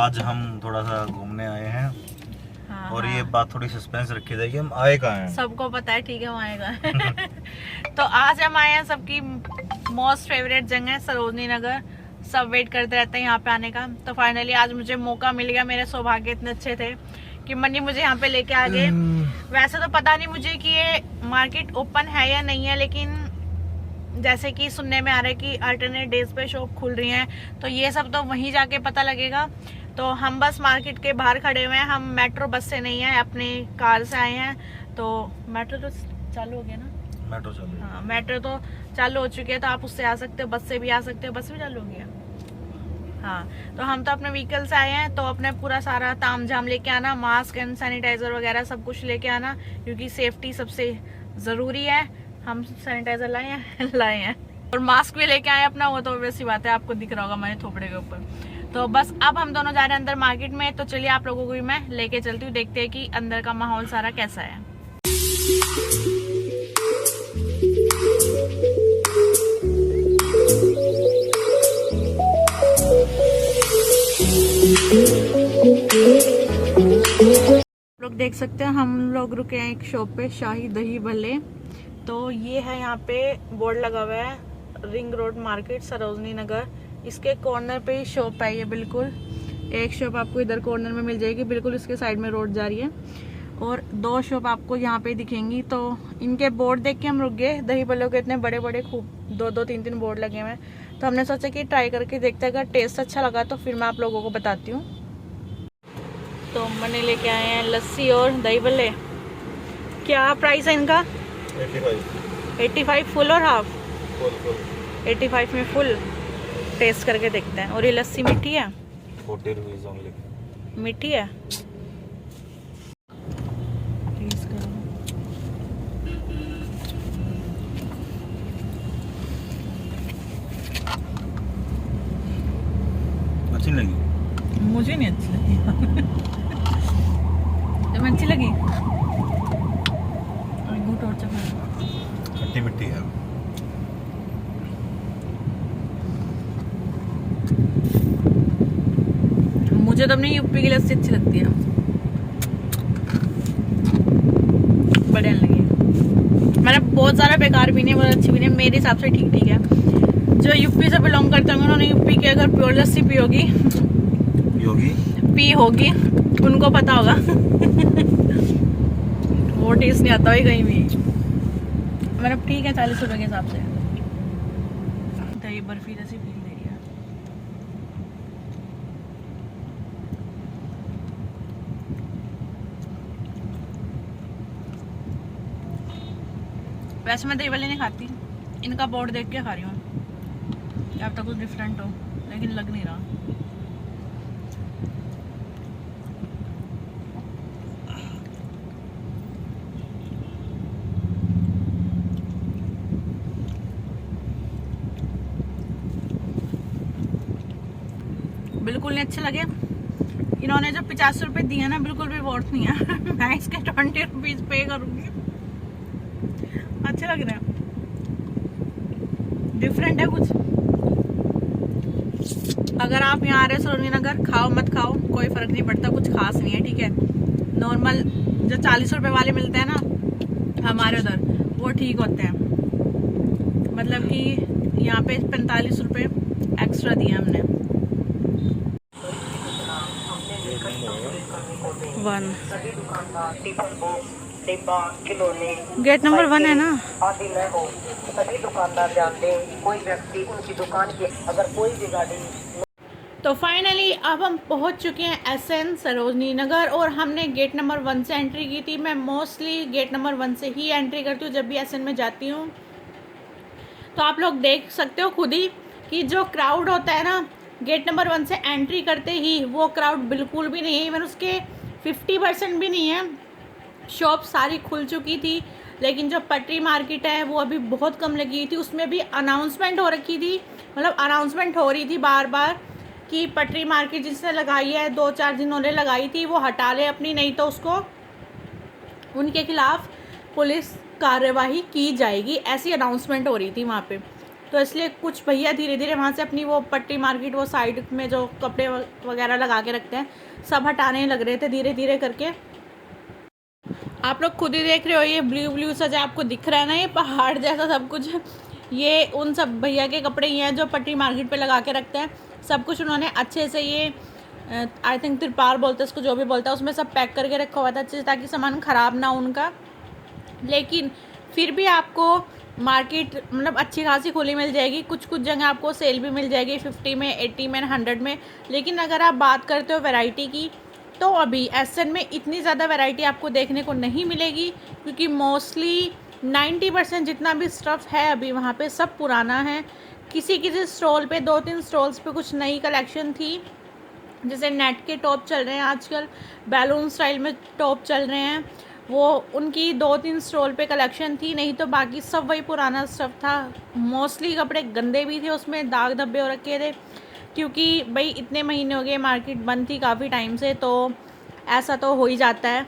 आज हम थोड़ा सा घूमने आए हैं। हाँ, और हाँ। ये बात थोड़ी सस्पेंस रखी जाएगी, हम आए कहाँ हैं। सबको पता है, ठीक है, हम आएगा। तो आज हम आए हैं सबकी मोस्ट फेवरेट जगह सरोजनी नगर। सब वेट करते रहते हैं यहाँ पे आने का। तो फाइनली आज मुझे मौका मिल गया। मेरे सौभाग्य इतने अच्छे थे कि मनी मुझे यहाँ पे लेके आ गए। वैसे तो पता नहीं मुझे कि ये मार्केट ओपन है या नहीं है, लेकिन जैसे कि सुनने में आ रहा है कि अल्टरनेट डेज पे शॉप खुल रही हैं, तो ये सब तो वहीं जाके पता लगेगा। तो हम बस मार्केट के बाहर खड़े हुए हैं। हम मेट्रो बस से नहीं है, अपनी कार से आए हैं। तो मेट्रो तो चालू हो गया ना? मेट्रो चालू है। हाँ, मेट्रो तो चालू हो चुकी है, तो आप उससे आ सकते हो, बस से भी आ सकते हो। बस भी चालू हो गया। हाँ, तो हम तो अपने व्हीकल से आए हैं, तो अपने पूरा सारा ताम झाम लेके आना, मास्क एंड सैनिटाइजर वगैरह सब कुछ लेके आना, क्योंकि सेफ्टी सबसे ज़रूरी है। हम सैनिटाइजर लाए हैं लाए हैं और मास्क भी लेके आए अपना। वो तो वैसी बात है, आपको दिख रहा होगा मेरे थोपड़े के ऊपर। तो बस अब हम दोनों जा रहे हैं अंदर मार्केट में। तो चलिए आप लोगों को भी मैं लेके चलती हूँ, देखते हैं कि अंदर का माहौल सारा कैसा है। लोग देख सकते हैं, हम लोग रुके हैं एक शॉप पे, शाही दही भल्ले। तो ये है, यहाँ पे बोर्ड लगा हुआ है, ring road market Sarojini Nagar. इसके कॉर्नर पे ही शॉप है ये। बिल्कुल एक शॉप आपको इधर कॉर्नर में मिल जाएगी, बिल्कुल इसके साइड में रोड जा रही है, और 2 शॉप आपको यहाँ पे दिखेंगी। तो इनके बोर्ड देख के हम रुक गए। दही भल्लों के इतने बड़े बड़े खूब 2-2, 3-3 बोर्ड लगे हुए हैं। तो हमने सोचा कि ट्राई करके देखते हैं, अगर टेस्ट अच्छा लगा तो फिर मैं आप लोगों को बताती हूँ। तो मैंने लेके आए हैं लस्सी और दही भल्ले। क्या प्राइस है इनका? 85 फुल और हाफ? 85 में फुल। टेस्ट करके देखते हैं। और ये लस्सी मीठी है? 40 रुपीज ओनली। मीठी है? अच्छी लगी? मुझे नहीं अच्छी लगी। तुम्हें अच्छी लगी? घूट और चखा। खट्टी मिट्टी है। मुझे तो अपनी यूपी की लस्सी अच्छी लगती है, बढ़िया लगी। मैंने बहुत सारा बेकार भी नहीं, बहुत अच्छी भी नहीं, मेरे हिसाब से ठीक ठीक है। जो यूपी से बिलोंग करते होंगे उन्होंने यूपी की अगर प्योर लस्सी पी होगी उनको पता होगा। वो टेस्ट नहीं आता है कहीं भी। मतलब ठीक है, 40 रुपए के हिसाब से। दही बर्फी जैसी फील दे रही है। वैसे मैं दही वाली नहीं खाती, इनका बोर्ड देख के खा रही हूँ। अब तक कुछ डिफरेंट हो, लेकिन लग नहीं रहा। बिल्कुल नहीं अच्छे लगे। इन्होंने जो 50 रुपए दिए ना, बिल्कुल भी वर्थ नहीं है। मैं इसके 20 रुपीज पे करूंगी। अच्छे लग रहे हैं, डिफरेंट है कुछ। अगर आप यहाँ आ रहे सरोजनी नगर, खाओ मत खाओ कोई फर्क नहीं पड़ता, कुछ खास नहीं है, ठीक है। नॉर्मल जो 40 रुपए वाले मिलते हैं ना हमारे उधर, वो ठीक होते हैं। मतलब कि यहाँ पे 45 रुपए एक्स्ट्रा दिए हमने। 1 गेट नंबर 1 है ना? सभी दुकानदार जानते हैं, कोई व्यक्ति उनकी दुकान की अगर कोई भी गाड़ी। तो फाइनली अब हम पहुंच चुके हैं SN सरोजनी नगर, और हमने गेट नंबर 1 से एंट्री की थी। मैं मोस्टली गेट नंबर 1 से ही एंट्री करती हूँ जब भी SN में जाती हूँ। तो आप लोग देख सकते हो खुद ही कि जो क्राउड होता है ना गेट नंबर 1 से एंट्री करते ही, वो क्राउड बिल्कुल भी नहीं है। इवन उसके 50% भी नहीं है। शॉप सारी खुल चुकी थी, लेकिन जो पटरी मार्केट है वो अभी बहुत कम लगी थी। उसमें भी अनाउंसमेंट हो रखी थी, मतलब अनाउंसमेंट हो रही थी बार बार कि पटरी मार्केट जिसने लगाई है, 2-4 जिन्होंने लगाई थी वो हटा ले अपनी, नहीं तो उसको उनके खिलाफ पुलिस कार्यवाही की जाएगी, ऐसी अनाउंसमेंट हो रही थी वहाँ पे। तो इसलिए कुछ भैया धीरे धीरे वहाँ से अपनी वो पट्टी मार्केट, वो साइड में जो कपड़े वगैरह लगा के रखते हैं, सब हटाने लग रहे थे धीरे धीरे करके। आप लोग खुद ही देख रहे हो, ये ब्लू ब्लू सा जो आपको दिख रहा है ना, ये पहाड़ जैसा सब कुछ, ये उन सब भैया के कपड़े ही हैं जो पट्टी मार्केट पे लगा के रखते हैं। सब कुछ उन्होंने अच्छे से, ये आई थिंक तिरपाल बोलते हैं उसको, जो भी बोलता है, उसमें सब पैक करके रखा हुआ था अच्छे से, ताकि सामान ख़राब ना हो उनका। लेकिन फिर भी आपको मार्केट मतलब अच्छी खासी खुली मिल जाएगी। कुछ कुछ जगह आपको सेल भी मिल जाएगी 50 में, 80 में, 100 में। लेकिन अगर आप बात करते हो वैरायटी की, तो अभी एसएन में इतनी ज़्यादा वैरायटी आपको देखने को नहीं मिलेगी, क्योंकि मोस्टली 90% जितना भी स्टफ़ है अभी वहाँ पे सब पुराना है। किसी किसी स्टॉल पे, 2-3 स्टॉल्स पे कुछ नई कलेक्शन थी, जैसे नेट के टॉप चल रहे हैं आजकल, बैलून स्टाइल में टॉप चल रहे हैं, वो उनकी 2-3 स्टॉल पे कलेक्शन थी। नहीं तो बाकी सब वही पुराना स्टफ़ था। मोस्टली कपड़े गंदे भी थे, उसमें दाग धब्बे हो रखे थे, क्योंकि भाई इतने महीने हो गए मार्केट बंद थी काफ़ी टाइम से, तो ऐसा तो हो ही जाता है।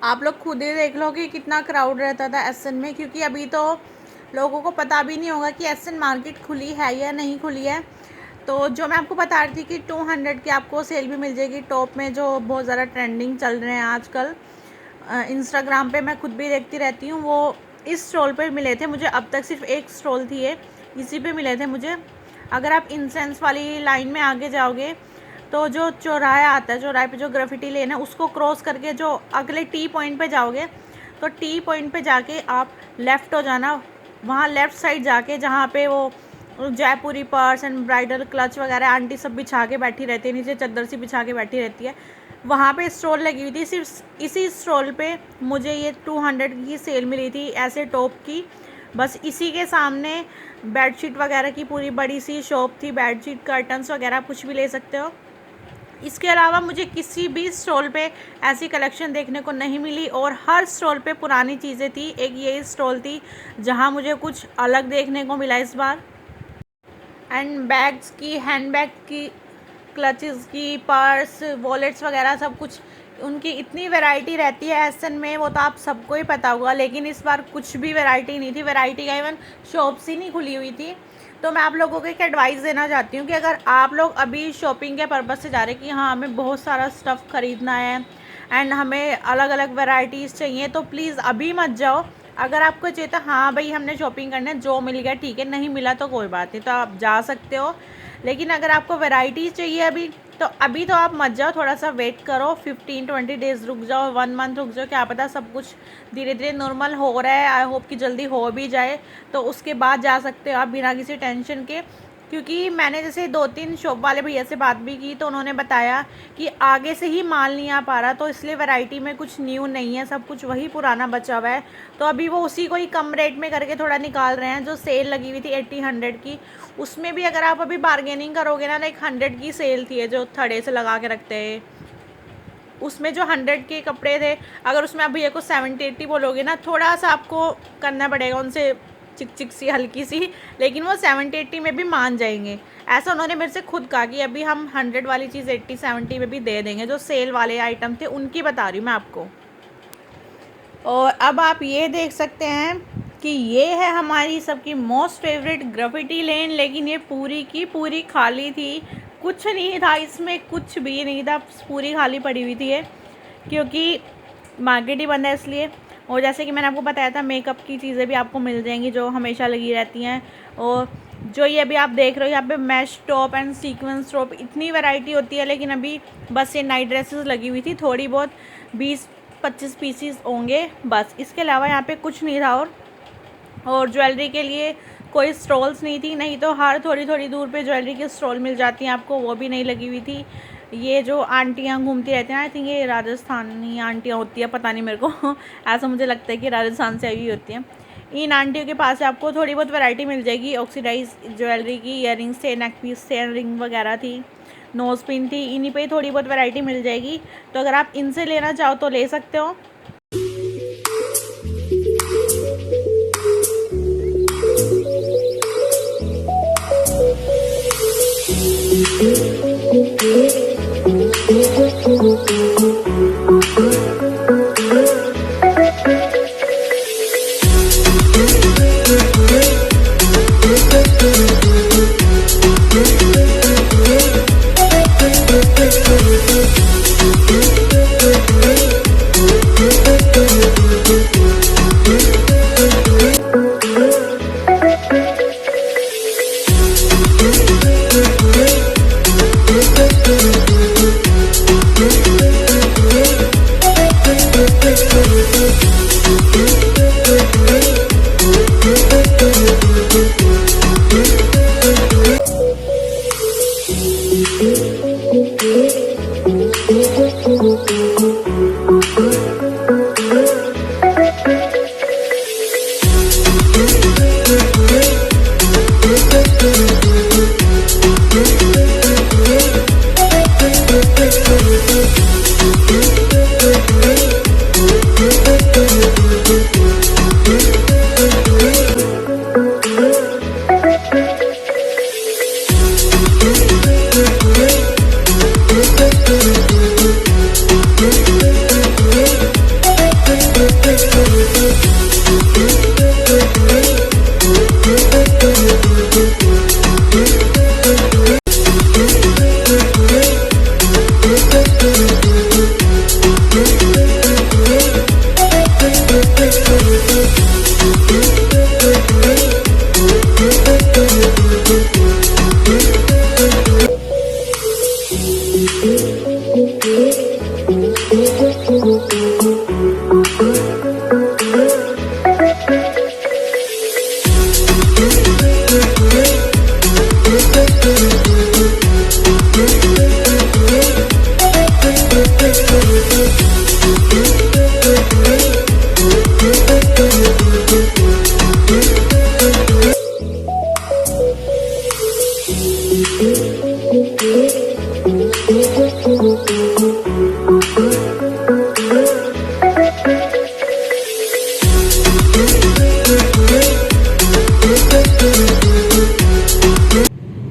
आप लोग खुद ही देख लो कि कितना क्राउड रहता था एसएन में, क्योंकि अभी तो लोगों को पता भी नहीं होगा कि एसएन मार्केट खुली है या नहीं खुली है। तो जो मैं आपको बता रही थी कि 200 की आपको सेल भी मिल जाएगी टॉप में, जो बहुत ज़्यादा ट्रेंडिंग चल रहे हैं आजकल इंस्टाग्राम पे, मैं खुद भी देखती रहती हूँ। वो इस स्टॉल पे मिले थे मुझे, अब तक सिर्फ एक स्टॉल थी ये, इसी पे मिले थे मुझे। अगर आप इंसेंस वाली लाइन में आगे जाओगे तो जो चौराहा आता है, चौराहे पे जो ग्राफिटी लेन है, उसको क्रॉस करके जो अगले टी पॉइंट पे जाओगे, तो टी पॉइंट पे जाके आप लेफ़्ट हो जाना। वहाँ लेफ़्ट साइड जाके जहाँ पे वो जयपुरी पर्स एंड ब्राइडल क्लच वगैरह आंटी सब बिछा के बैठी रहती है, नीचे चद्दर सी बिछा के बैठी रहती है, वहाँ पे स्टॉल लगी हुई थी। सिर्फ इसी स्टॉल पे मुझे ये 200 की सेल मिली थी ऐसे टॉप की। बस इसी के सामने बेडशीट वगैरह की पूरी बड़ी सी शॉप थी, बेडशीट कर्टन्स वगैरह कुछ भी ले सकते हो। इसके अलावा मुझे किसी भी स्टॉल पे ऐसी कलेक्शन देखने को नहीं मिली, और हर स्टॉल पे पुरानी चीज़ें थी। एक ये स्टॉल थी जहाँ मुझे कुछ अलग देखने को मिला इस बार। एंड बैग्स की, हैंड बैग की, क्लचेस की, पर्स, वॉलेट्स वगैरह सब कुछ, उनकी इतनी वैरायटी रहती है एसएन में, वो तो आप सबको ही पता होगा। लेकिन इस बार कुछ भी वैरायटी नहीं थी, वैरायटी का इवन शॉप्स ही नहीं खुली हुई थी। तो मैं आप लोगों को एक एडवाइस देना चाहती हूँ कि अगर आप लोग अभी शॉपिंग के पर्पज़ से जा रहे हैं कि हाँ हमें बहुत सारा स्टफ़ ख़रीदना है एंड हमें अलग अलग वैरायटीज़ चाहिए, तो प्लीज़ अभी मत जाओ। अगर आपको चाहिए तो हाँ भाई हमने शॉपिंग करना है, जो मिल गया ठीक है, नहीं मिला तो कोई बात नहीं, तो आप जा सकते हो। लेकिन अगर आपको वैरायटीज़ चाहिए अभी, तो अभी तो आप मत जाओ, थोड़ा सा वेट करो, 15-20 डेज़ रुक जाओ, 1 मंथ रुक जाओ, क्या पता सब कुछ धीरे धीरे नॉर्मल हो रहा है। आई होप कि जल्दी हो भी जाए, तो उसके बाद जा सकते हो आप बिना किसी टेंशन के। क्योंकि मैंने जैसे 2-3 शॉप वाले भैया से बात भी की, तो उन्होंने बताया कि आगे से ही माल नहीं आ पा रहा, तो इसलिए वैरायटी में कुछ न्यू नहीं है, सब कुछ वही पुराना बचा हुआ है। तो अभी वो उसी को ही कम रेट में करके थोड़ा निकाल रहे हैं। जो सेल लगी हुई थी 80-100 की, उसमें भी अगर आप अभी बार्गेनिंग करोगे ना, लाइक 100 की सेल थी, जो थड़े से लगा के रखते हैं, उसमें जो 100 के कपड़े थे, अगर उसमें आप भैया को 70-80 बोलोगे ना, थोड़ा सा आपको करना पड़ेगा उनसे, चिक चिक सी हल्की सी, लेकिन वो 70-80 में भी मान जाएंगे। ऐसा उन्होंने मेरे से खुद कहा कि अभी हम 100 वाली चीज़ 80-70 में भी दे देंगे। जो सेल वाले आइटम थे उनकी बता रही हूँ मैं आपको। और अब आप ये देख सकते हैं कि ये है हमारी सबकी मोस्ट फेवरेट ग्राफिटी लेन, लेकिन ये पूरी की पूरी खाली थी, कुछ नहीं था इसमें, कुछ भी नहीं था, पूरी खाली पड़ी हुई थी ये, क्योंकि मार्केट ही बंद है इसलिए। और जैसे कि मैंने आपको बताया था, मेकअप की चीज़ें भी आपको मिल जाएंगी जो हमेशा लगी रहती हैं। और जो ये अभी आप देख रहे हो यहाँ पे mesh top and sequence top, इतनी वैरायटी होती है, लेकिन अभी बस ये नाइट ड्रेसेस लगी हुई थी, थोड़ी बहुत 20-25 पीसीस होंगे बस, इसके अलावा यहाँ पे कुछ नहीं था। और ज्वेलरी के लिए कोई स्टॉल्स नहीं थी, नहीं तो हर थोड़ी थोड़ी दूर पे ज्वेलरी के स्टॉल मिल जाती हैं आपको, वो भी नहीं लगी हुई थी। ये जो आंटियाँ घूमती रहती हैं, आई थिंक ये राजस्थानी आंटियाँ होती है, पता नहीं मेरे को ऐसा मुझे लगता है कि राजस्थान से आई हुई होती हैं। इन आंटियों के पास आपको थोड़ी बहुत वैरायटी मिल जाएगी ऑक्सीडाइज ज्वेलरी की, ईयरिंग्स थे, नेक पीस थे, रिंग वगैरह थी, नोज़ पिन थी, इन्हीं पे थोड़ी बहुत वैरायटी मिल जाएगी। तो अगर आप इनसे लेना चाहो तो ले सकते हो।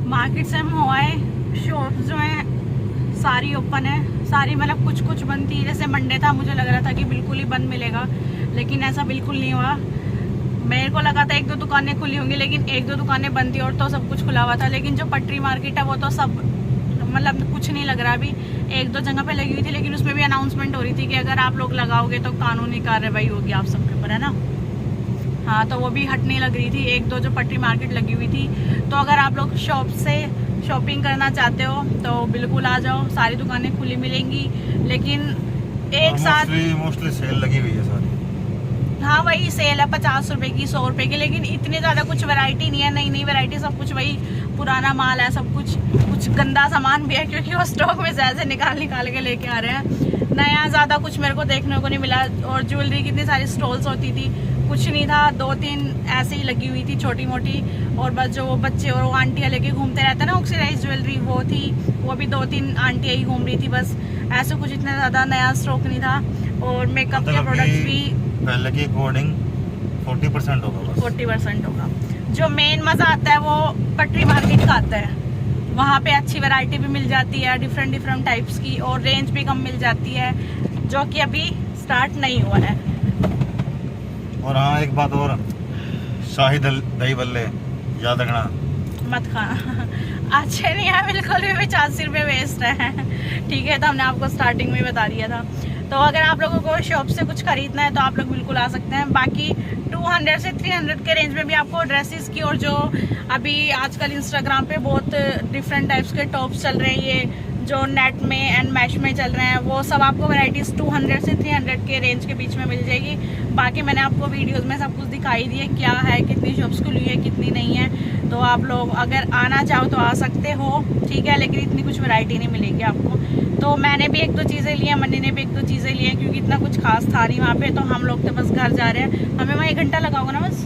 मार्केट से हम हो आए, शॉप जो है सारी ओपन है, सारी मतलब कुछ कुछ बंद थी। जैसे मंडे था, मुझे लग रहा था कि बिल्कुल ही बंद मिलेगा, लेकिन ऐसा बिल्कुल नहीं हुआ। मेरे को लगा था 1-2 दुकानें खुली होंगी, लेकिन 1-2 दुकानें बंद थी और तो सब कुछ खुला हुआ था। लेकिन जो पटरी मार्केट है वो तो सब मतलब कुछ नहीं लग रहा। अभी 1-2 जगह पे लगी हुई थी, लेकिन उसमें भी अनाउंसमेंट हो रही थी कि अगर आप लोग लगाओगे तो कानूनी कार्रवाई होगी आप सबके ऊपर, है ना। हाँ, तो वो भी हटने लग रही थी 1-2 जो पटरी मार्केट लगी हुई थी। तो अगर आप लोग शॉप शॉपिंग करना चाहते हो तो बिल्कुल आ जाओ, सारी दुकानें खुली मिलेंगी। लेकिन एक साथ मोस्टली सेल लगी हुई है सारी। हाँ वही सेल है 50 रुपए की, 100 रुपए की, लेकिन इतनी ज्यादा कुछ वैरायटी नहीं है, नई नई वैरायटी, सब कुछ वही पुराना माल है सब कुछ गंदा सामान भी है क्योंकि वो स्टॉक में से निकाल के लेके आ रहे हैं। नया ज्यादा कुछ मेरे को देखने को नहीं मिला। और ज्वेलरी कितनी सारी स्टॉल्स होती थी, कुछ नहीं था, 2-3 ऐसे ही लगी हुई थी छोटी मोटी, और बस जो वो बच्चे और वो आंटियाँ लेके घूमते रहते हैं ना ऑक्सीडाइज ज्वेलरी, वो थी, वो भी 2-3 आंटियाँ ही घूम रही थी बस। ऐसे कुछ इतना ज्यादा नया स्टॉक नहीं था। और मेकअप के प्रोडक्ट्स भी पहले के अकॉर्डिंग 40% होगा बस। 40% होगा। जो मेन मजा आता है वो पटरी मार्केट का आता है, वहाँ पे अच्छी वैरायटी भी मिल जाती है डिफरेंट टाइप्स की, और रेंज भी कम मिल जाती है, जो कि अभी स्टार्ट नहीं हुआ है। और हाँ एक बात और, शाही दही बल्ले याद रखना मत खाना अच्छे नहीं है बिल्कुल भी, 85 रुपये वेस्ट है। ठीक है, तो हमने आपको स्टार्टिंग में ही बता दिया था। तो अगर आप लोगों को शॉप से कुछ खरीदना है तो आप लोग बिल्कुल आ सकते हैं। बाकी 200 से 300 के रेंज में भी आपको ड्रेसेस की, और जो अभी आजकल इंस्टाग्राम पे बहुत डिफरेंट टाइप्स के टॉप्स चल रहे हैं, ये जो नेट में एंड मैश में चल रहे हैं, वो सब आपको वैरायटीज 200 से 300 के रेंज के बीच में मिल जाएगी। बाकी मैंने आपको वीडियोस में सब कुछ दिखाई दिए क्या है, कितनी शॉप्स खुली है कितनी नहीं है। तो आप लोग अगर आना चाहो तो आ सकते हो, ठीक है, लेकिन इतनी कुछ वैरायटी नहीं मिलेगी आपको। तो मैंने भी 1-2 चीज़ें ली हैं, मन्नी ने भी 1-2 चीज़ें ली हैं, क्योंकि इतना कुछ खास था नहीं वहाँ पे। तो हम लोग तो बस घर जा रहे हैं, हमें वहाँ 1 घंटा लगा होगा ना बस।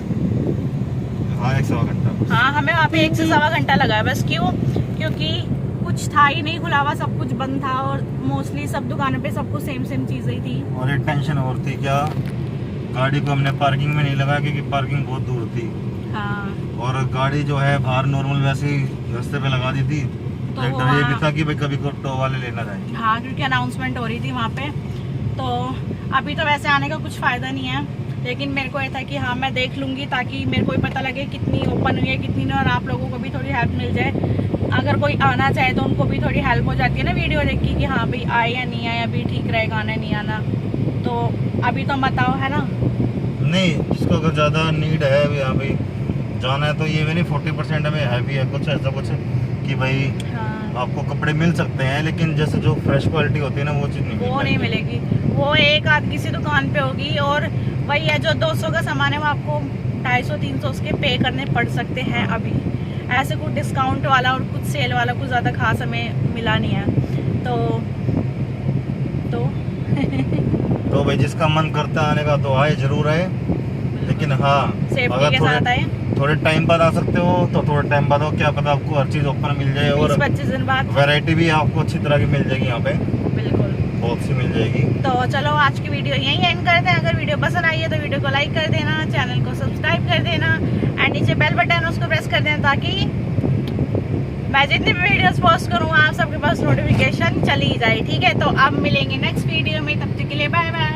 हाँ 1 सवा घंटा। हाँ हमें वहाँ पे 1 से सवा घंटा लगा है बस। क्यों? क्योंकि कुछ था ही नहीं खुला हुआ, सब कुछ बंद था, और मोस्टली सब दुकानों पे सब कुछ सेम चीजें ही थी। और एक टेंशन और थी क्या, गाड़ी को हमने पार्किंग में नहीं लगाया क्योंकि पार्किंग बहुत दूर थी। हाँ। और गाड़ी जो है बाहर नॉर्मल वैसे ही रास्ते पे लगा दी थी। तो एक डर ये भी था कि भाई कभी को टो वाले लेना जाए। हाँ, क्योंकि अनाउंसमेंट हो रही थी वहाँ पे। तो अभी तो वैसे आने का कुछ फायदा नहीं है, लेकिन मेरे को ये था कि हाँ मैं देख लूंगी, ताकि मेरे को भी पता लगे कितनी ओपन हुई है कितनी नहीं, और आप लोगों को भी थोड़ी हेल्प मिल जाए। अगर कोई आना चाहे तो उनको भी थोड़ी हेल्प हो जाती है ना वीडियो देख के, कि हाँ भाई आए या नहीं आए, अभी ठीक रहेगा आना नहीं आना। तो अभी तो मत आओ, है ना। नहीं, जिसको अगर ज़्यादा नीड है यहाँ पे जाना है तो ये भी नहीं 40% में है भी है कुछ ऐसा कुछ कि भाई हाँ। आपको कपड़े मिल सकते हैं, लेकिन जैसे जो फ्रेश क्वालिटी होती है ना वो चीज़ नहीं मिलेगी। वो एक आध किसी दुकान पे होगी, और वही है जो 200 का सामान है वो आपको 250-300 उसके पे करने पड़ सकते हैं। अभी ऐसे कुछ डिस्काउंट वाला और कुछ सेल वाला कुछ ज़्यादा खास हमें मिला नहीं है। तो भाई जिसका मन करता है आने का तो आए, जरूर आए, लेकिन हाँ सेफ्टी के साथ आए। थोड़े टाइम बाद आ सकते हो तो थोड़े टाइम बाद हो, क्या पता आपको हर चीज़ ओपन मिल जाए, और 20-25 दिन बाद वैरायटी भी आपको अच्छी तरह की मिल जाएगी यहाँ पे, बिल्कुल बहुत सी मिल जाएगी। तो चलो आज की वीडियो यहीं एंड करते हैं। अगर वीडियो पसंद आई है तो वीडियो को लाइक कर देना, चैनल को सब्सक्राइब कर देना, एंड नीचे बेल बटन उसको प्रेस कर देना, ताकि मैं जितनी भी वीडियोस पोस्ट करूँ आप सबके पास नोटिफिकेशन चली जाए। ठीक है, तो अब मिलेंगे नेक्स्ट वीडियो में, तब तक के लिए बाय बाय।